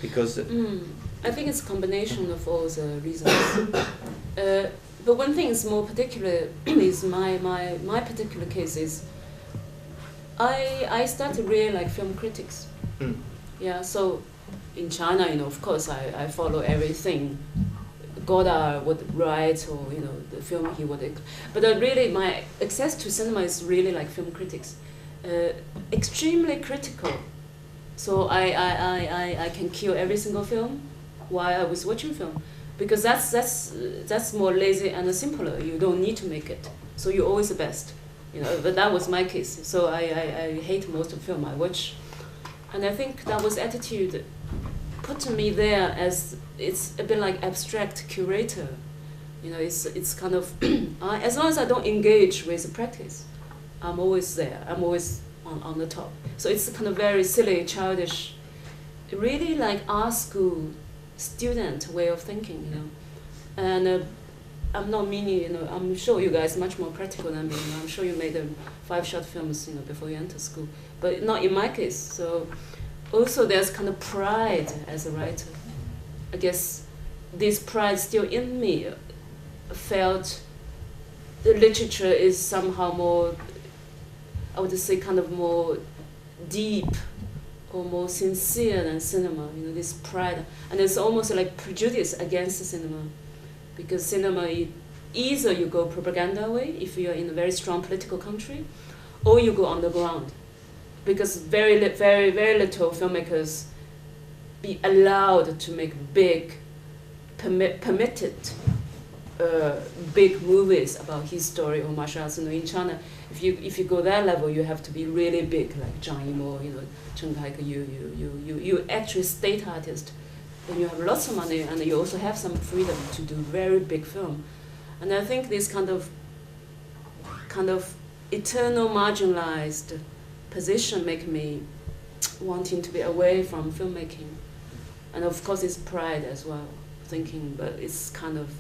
Because I think it's a combination of all the reasons. But one thing is more particular is my particular case is I started to really like film critics. Yeah, so in China, of course, I follow everything Godard would write, or the film he would. But really, my access to cinema is really like film critics, extremely critical. So I can kill every single film while I was watching film, because that's more lazy and simpler. You don't need to make it, so you're always the best. But that was my case. So I hate most of film I watch, and I think that was attitude put me there as it's a bit like abstract curator. It's kind of as long as I don't engage with the practice, I'm always there. I'm always on the top. So it's kind of very silly, childish, really like art school student way of thinking. And I'm not meaning, I'm sure you guys are much more practical than me. I'm sure you made 5 short films, before you enter school, but not in my case. So also there's kind of pride as a writer. I guess this pride still in me felt the literature is somehow more, I would say, kind of more deep or more sincere than cinema, this pride. And it's almost like prejudice against the cinema. Because cinema, either you go propaganda way if you're in a very strong political country, or you go underground. Because very little filmmakers be allowed to make big, permitted big movies about his story or martial arts. In China, if you go that level, you have to be really big, like Zhang Yimou, Chen Kaike. You actually state artist. And you have lots of money, and you also have some freedom to do very big film. And I think this kind of eternal marginalized position make me wanting to be away from filmmaking. And of course it's pride as well, thinking, but it's kind of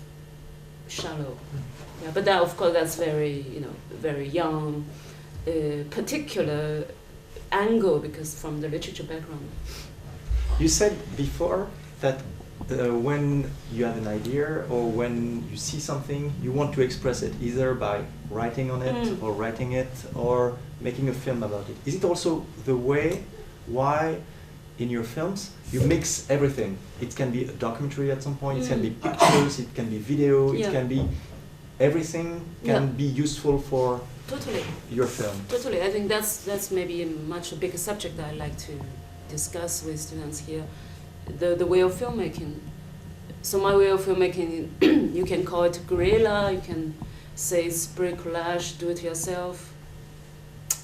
shallow. Yeah, but that, of course, that's very, very young, particular angle, because from the literature background. You said before that when you have an idea or when you see something, you want to express it either by writing on it or writing it or making a film about it. Is it also the way why in your films you mix everything? It can be a documentary at some point, it can be pictures, it can be video, it can be everything can be useful for your film. Totally, I think that's maybe a much bigger subject that I like to discuss with students here. The way of filmmaking. So my way of filmmaking, you can call it guerrilla, you can say it's bricolage, do it yourself.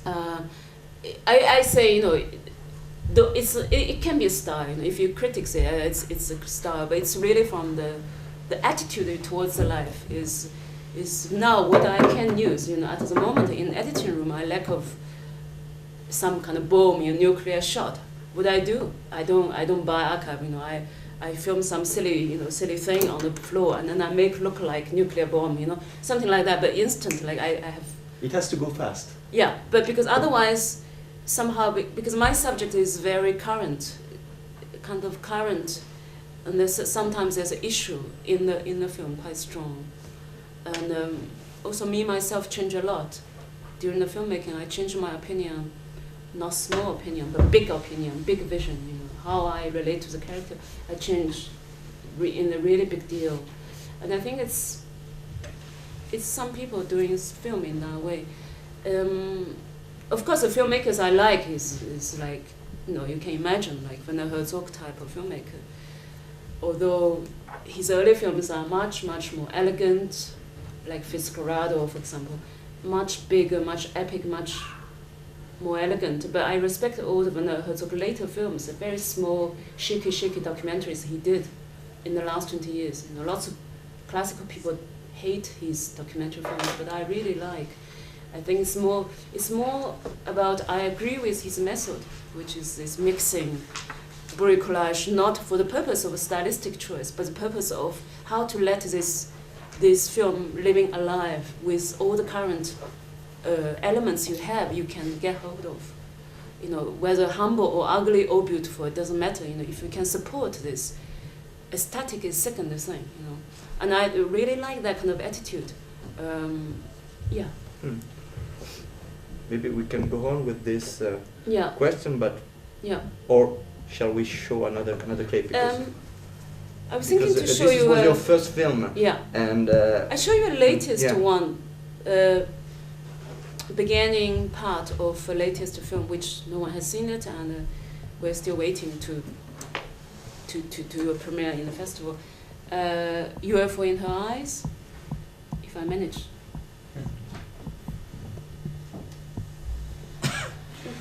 I say, it can be a style. If you critic say it's a style, but it's really from the attitude towards the life is now what I can use. At the moment in editing room, I lack of some kind of bomb, nuclear shot. What I do, I don't buy archive. I film some silly thing on the floor, and then I make look like nuclear bomb. Something like that, but instant. Like I have. It has to go fast. Yeah, but because otherwise, somehow, because my subject is very current, kind of current, and sometimes there's an issue in the film quite strong, and also me myself change a lot during the filmmaking. I change my opinion. Not small opinion, but big opinion, big vision, how I relate to the character. I change in a really big deal. And I think it's some people doing film in that way. Of course, the filmmakers I like is like, you can imagine, like Werner Herzog type of filmmaker. Although his early films are much, much more elegant, like Fitzcarraldo, for example, much bigger, much epic, much more elegant, but I respect all the Werner Herzog later films, the very small, shaky documentaries he did in the last 20 years. Lots of classical people hate his documentary films, but I really like. I think it's more about, I agree with his method, which is this mixing, bricolage, not for the purpose of a stylistic choice, but the purpose of how to let this film living alive with all the current elements you can get hold of. you know, whether humble or ugly or beautiful, it doesn't matter. You know, if you can support this, aesthetic is second thing. You know, and I really like that kind of attitude. Yeah. Maybe we can go on with this Yeah. question, but Yeah. or shall we show another clip? Because I was thinking to show this you. was your first film. Yeah. And I show you a latest yeah. one, beginning part of a latest film, which no one has seen it, and we're still waiting to do a premiere in the festival. UFO in Her Eyes, if I manage.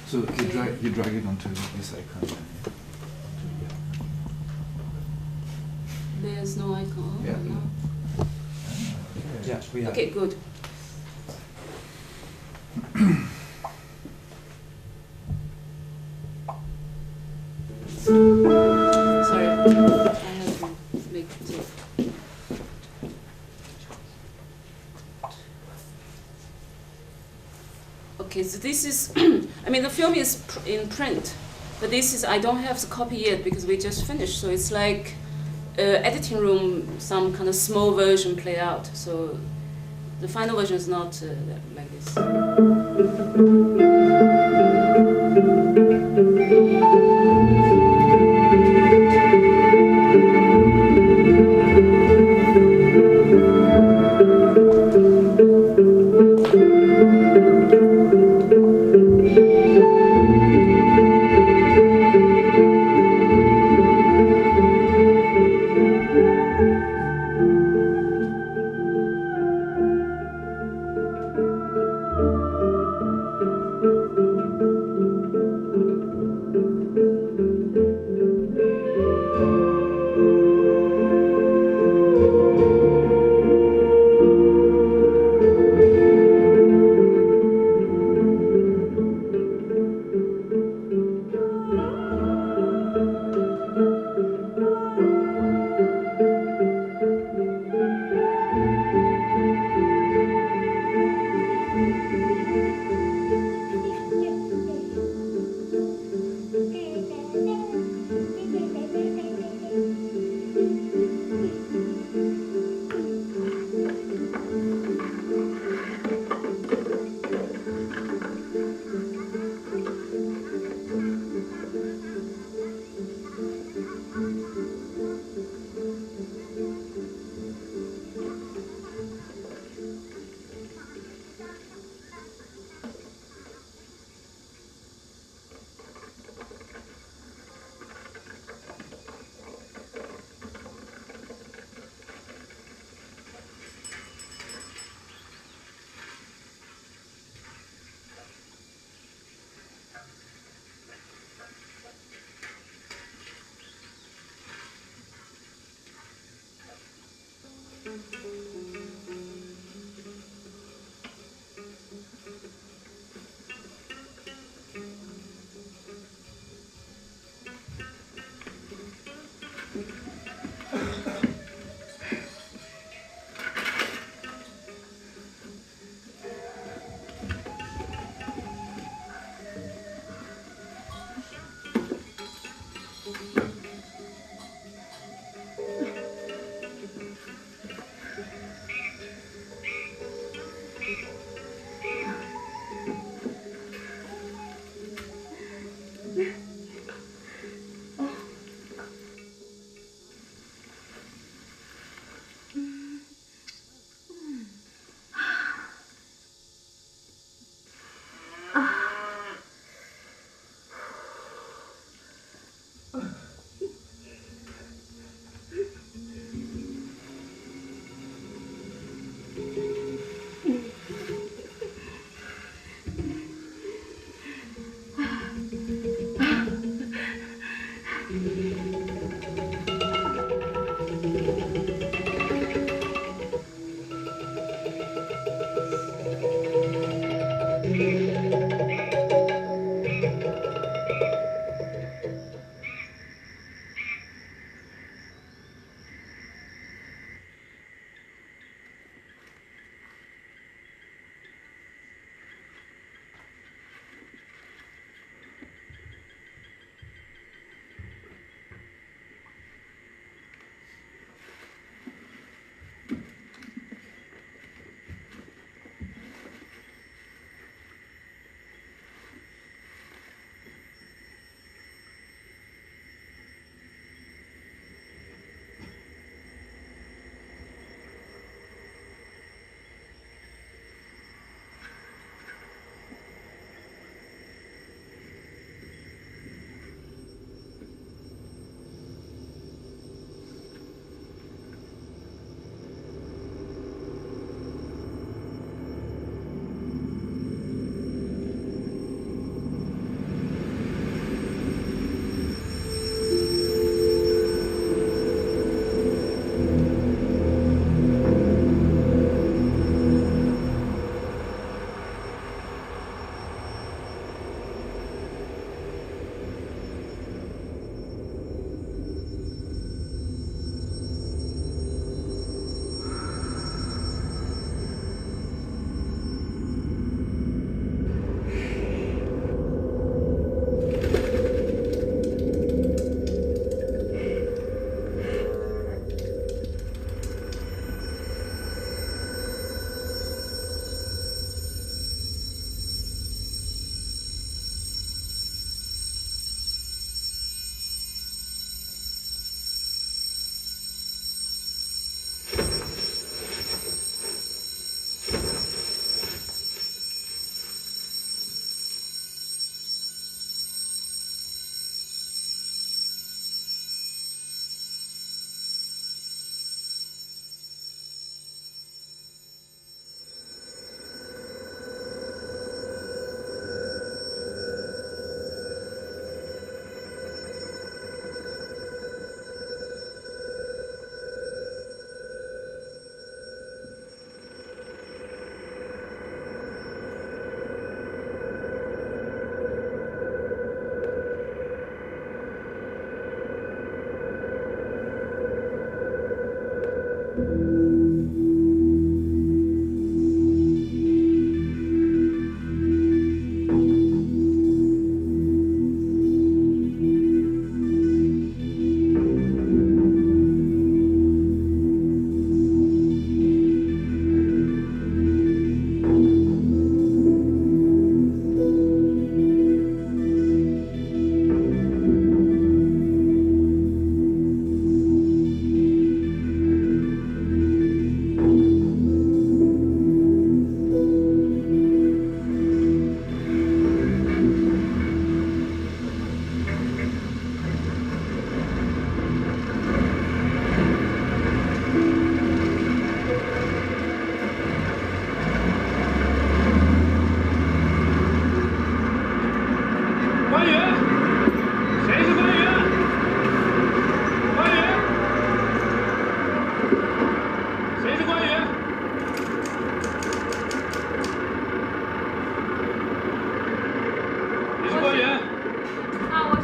So you drag it onto this icon. There's no icon. Yeah. No. yeah, we have. Okay, good. Sorry, I have to make it. Okay, so this is, I mean, the film is in print, but this is, I don't have the copy yet because we just finished, so it's like editing room, some kind of small version played out, so the final version is not like this.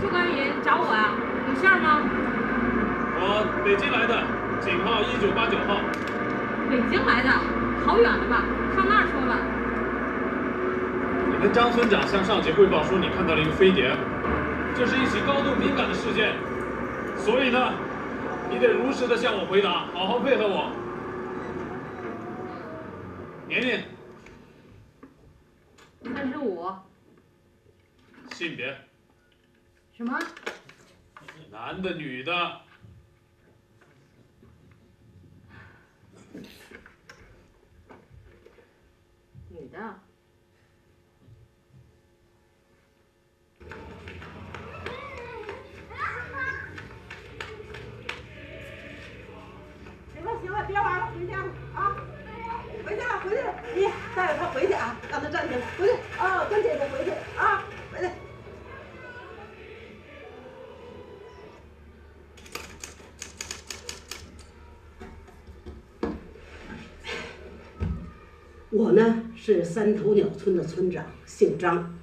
宿管员找我呀，有事儿吗？我北京来的，井号1989号。北京来的，好远的吧？上那儿说吧。你跟张村长向上级汇报说你看到了一个飞碟，这是一起高度敏感的事件，所以呢，你得如实的向我回答，好好配合我。年龄35。性别什么？男的女的？女的。行了，别玩了，回家了啊！回去了，回去了，你带着他回去啊，让他站起来，回去啊，跟姐姐回去啊，回去。我呢是三头鸟村的村长，姓张。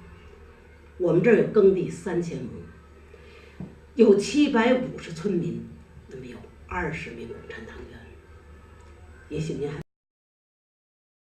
我们这儿有耕地3000亩，有750村民，那么有20名共产党员。也许您还。